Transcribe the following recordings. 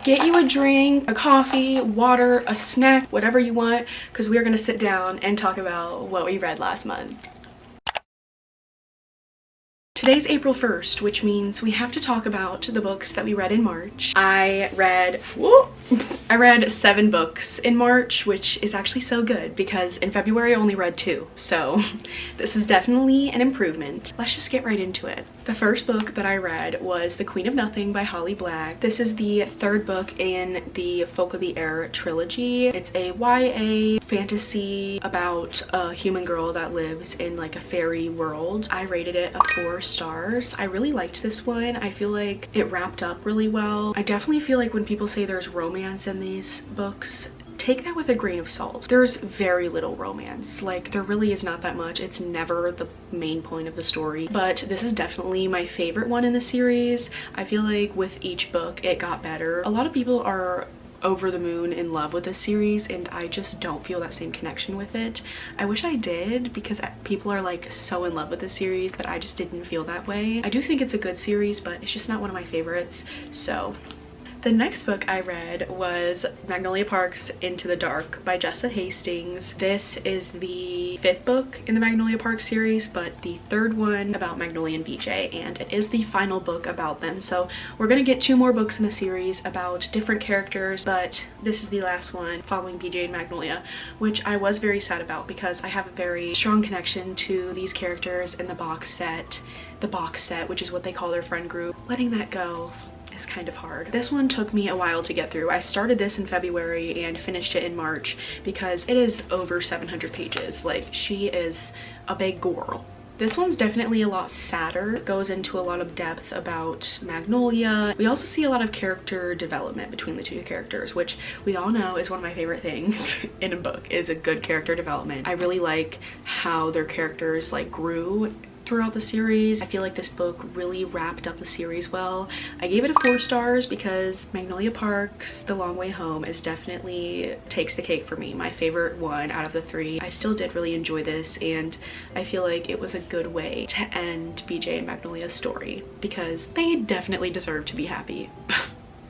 Get you a drink, a coffee, water, a snack, whatever you want, because we are going to sit down and talk about what we read last month. Today's April 1st, which means we have to talk about the books that we read in March. I read 7 books in March, which is actually so good because in February I only read 2. So this is definitely an improvement. Let's just get right into it. The first book that I read was The Queen of Nothing by Holly Black. This is the 3rd book in the Folk of the Air trilogy. It's a YA fantasy about a human girl that lives in like a fairy world. I rated it a 4 stars. I really liked this one. I feel like it wrapped up really well. I definitely feel like when people say there's romance in these books, take that with a grain of salt. There's very little romance. Like, there really is not that much. It's never the main point of the story, but this is definitely my favorite one in the series. I feel like with each book it got better. A lot of people are over the moon in love with this series and I just don't feel that same connection with it. I wish I did because people are like so in love with the series, but I just didn't feel that way. I do think it's a good series, but it's just not one of my favorites. So the next book I read was Magnolia Parks Into the Dark by Jessa Hastings. This is the 5th book in the Magnolia Parks series, but the 3rd one about Magnolia and BJ, and it is the final book about them. So we're gonna get 2 more books in the series about different characters, but this is the last one following BJ and Magnolia, which I was very sad about because I have a very strong connection to these characters in the box set, which is what they call their friend group. Letting that go is kind of hard. This one took me a while to get through. I started this in February and finished it in March because it is over 700 pages. Like, she is a big girl. This one's definitely a lot sadder. It goes into a lot of depth about Magnolia. We also see a lot of character development between the 2 characters, which we all know is one of my favorite things in a book, is a good character development. I really like how their characters like grew throughout the series. I feel like this book really wrapped up the series well. I gave it a 4 stars because Magnolia Parks The Long Way Home is definitely takes the cake for me. My favorite one out of the 3. I still did really enjoy this and I feel like it was a good way to end BJ and Magnolia's story because they definitely deserve to be happy.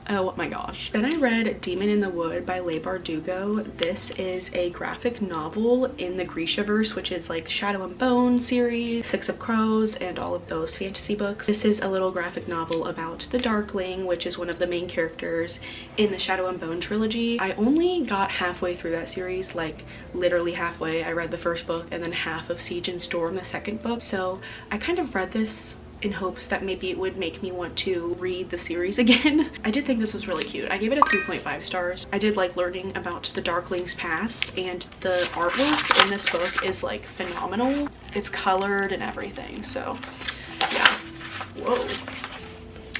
Oh my gosh. Then I read Demon in the Wood by Leigh Bardugo. This is a graphic novel in the Grishaverse, which is like Shadow and Bone series, 6 of Crows, and all of those fantasy books. This is a little graphic novel about the Darkling, which is one of the main characters in the Shadow and Bone trilogy. I only got halfway through that series, like literally halfway. I read the 1st book and then half of Siege and Storm, the 2nd book. So I kind of read this in hopes that maybe it would make me want to read the series again. I did think this was really cute. I gave it a 3.5 stars. I did like learning about the Darkling's past, and the artwork in this book is like phenomenal. It's colored and everything, so yeah. Whoa.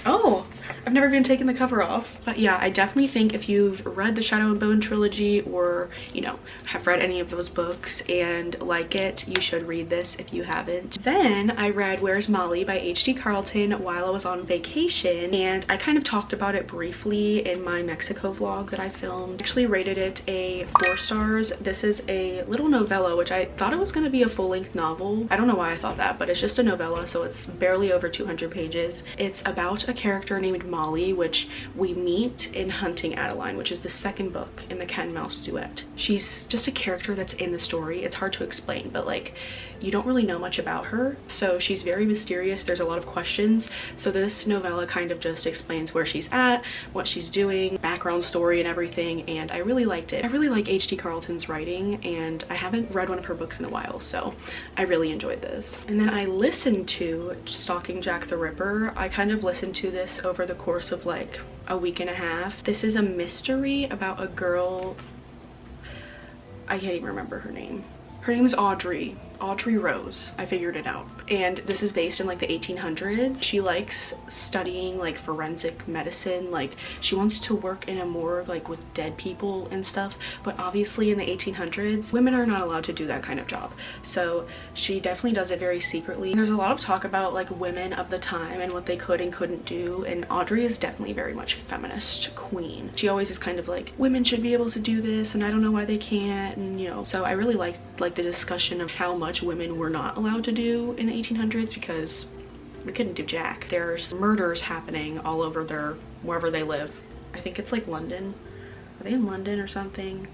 Oh, I've never even taken the cover off. But yeah, I definitely think if you've read the Shadow and Bone trilogy or, you know, have read any of those books and like it, you should read this if you haven't. Then I read Where's Molly by H.D. Carlton while I was on vacation, and I kind of talked about it briefly in my Mexico vlog that I filmed. I actually rated it a 4 stars. This is a little novella, which I thought it was going to be a full-length novel. I don't know why I thought that, but it's just a novella, so it's barely over 200 pages. It's about a character named Molly, which we meet in Hunting Adeline, which is the 2nd book in the cat and mouse duet. She's just a character that's in the story. It's hard to explain, but like, you don't really know much about her, so she's very mysterious. There's a lot of questions, so this novella kind of just explains where she's at, what she's doing, background story and everything, and I really liked it. I really like H.D. Carlton's writing, and I haven't read one of her books in a while, so I really enjoyed this. And then I listened to Stalking Jack the Ripper. I kind of listened to this over the course of like a week and a half. This is a mystery about a girl, I can't even remember her name. Her name is Audrey Rose. I figured it out. And this is based in like the 1800s. She likes studying like forensic medicine. Like, she wants to work in a morgue like with dead people and stuff, but obviously in the 1800s women are not allowed to do that kind of job, so she definitely does it very secretly. There's a lot of talk about like women of the time and what they could and couldn't do, and Audrey is definitely very much a feminist queen. She always is kind of like, women should be able to do this and I don't know why they can't, and you know, so I really like the discussion of how much women were not allowed to do in the 1800s because we couldn't do jack. There's murders happening all over wherever they live I think it's like London. Are they in London or something?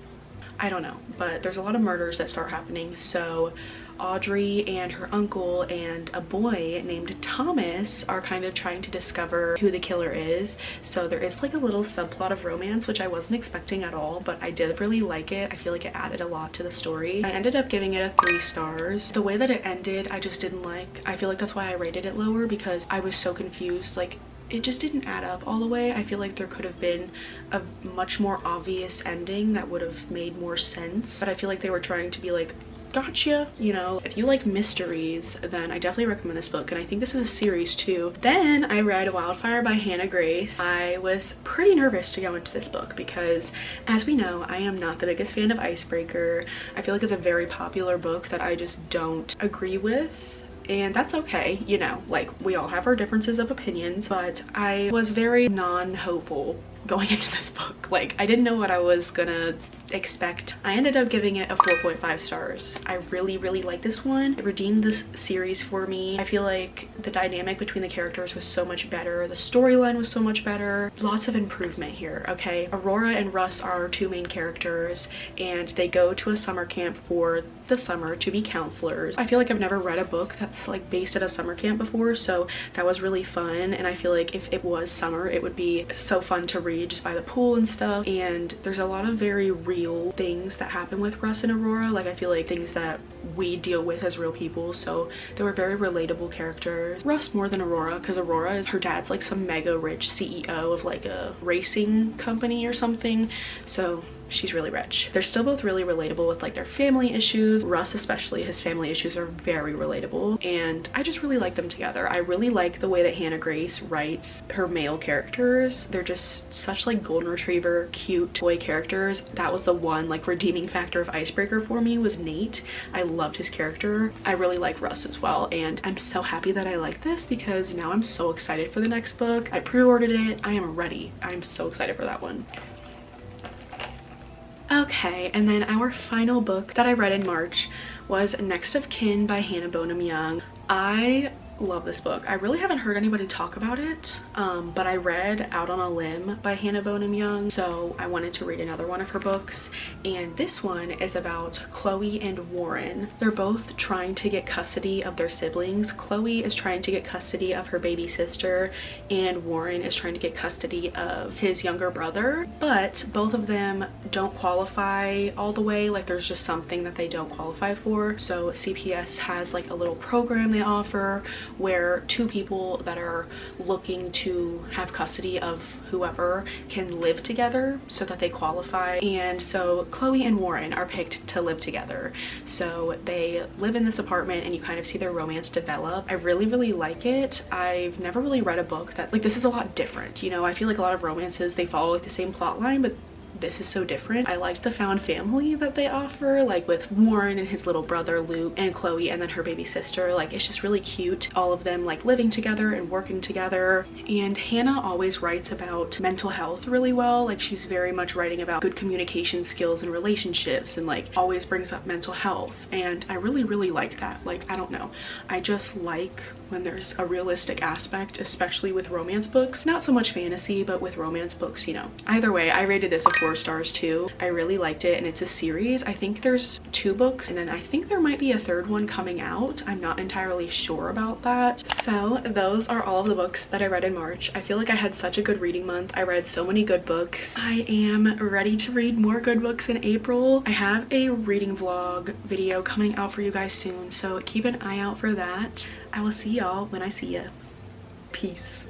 I don't know, but there's a lot of murders that start happening. So Audrey and her uncle and a boy named Thomas are kind of trying to discover who the killer is. So there is like a little subplot of romance, which I wasn't expecting at all, but I did really like it. I feel like it added a lot to the story. I ended up giving it a 3 stars. The way that it ended, I just didn't like. I feel like that's why I rated it lower, because I was so confused. Like, it just didn't add up all the way. I feel like there could have been a much more obvious ending that would have made more sense, but I feel like they were trying to be like, gotcha, you know. If you like mysteries, then I definitely recommend this book, and I think this is a series too. Then I read Wildfire by Hannah Grace. I was pretty nervous to go into this book because, as we know, I am not the biggest fan of Icebreaker. I feel like it's a very popular book that I just don't agree with. And that's okay, you know, like, we all have our differences of opinions, but I was very non-hopeful going into this book. Like, I didn't know what I was gonna expect. I ended up giving it a 4.5 stars. I really like this one. It redeemed this series for me. I feel like the dynamic between the characters was so much better. The storyline was so much better. Lots of improvement here, okay? Aurora and Russ are our 2 main characters, and they go to a summer camp for the summer to be counselors. I feel like I've never read a book that's like based at a summer camp before, so that was really fun. And I feel like if it was summer, it would be so fun to read just by the pool and stuff. And there's a lot of very real things that happen with Russ and Aurora. Like, I feel like things that we deal with as real people, so they were very relatable characters. Russ more than Aurora, because Aurora is, her dad's like some mega rich CEO of like a racing company or something, so she's really rich. They're still both really relatable with like their family issues. Russ especially, his family issues are very relatable, and I just really like them together. I really like the way that Hannah Grace writes her male characters. They're just such like golden retriever cute toy characters. That was the one like redeeming factor of Icebreaker for me, was Nate. I loved his character. I really like Russ as well, and I'm so happy that I like this because now I'm so excited for the next book. I pre-ordered it. I am ready. I'm so excited for that one. Okay, and then our final book that I read in March was Next of Kin by Hannah Bonham Young. I love this book. I really haven't heard anybody talk about it, but I read Out on a Limb by Hannah Bonham Young, so I wanted to read another one of her books, and this one is about Chloe and Warren. They're both trying to get custody of their siblings. Chloe is trying to get custody of her baby sister, and Warren is trying to get custody of his younger brother, but both of them don't qualify all the way. Like, there's just something that they don't qualify for, so CPS has like a little program they offer where 2 people that are looking to have custody of whoever can live together so that they qualify. And so Chloe and Warren are picked to live together, so they live in this apartment and you kind of see their romance develop. I really like it. I've never really read a book that's like, this is a lot different, you know. I feel like a lot of romances, they follow like the same plot line, but this is so different. I liked the found family that they offer, like with Warren and his little brother Luke, and Chloe and then her baby sister. Like, it's just really cute, all of them like living together and working together. And Hannah always writes about mental health really well. Like, she's very much writing about good communication skills and relationships, and like always brings up mental health, and I really like that. Like, I don't know, I just like when there's a realistic aspect, especially with romance books. Not so much fantasy, but with romance books, you know. Either way, I rated this a 4 stars too. I really liked it, and it's a series. I think there's 2 books, and then I think there might be a 3rd one coming out. I'm not entirely sure about that. So those are all of the books that I read in March. I feel like I had such a good reading month. I read so many good books. I am ready to read more good books in April. I have a reading vlog video coming out for you guys soon, so keep an eye out for that. I will see y'all when I see ya. Peace.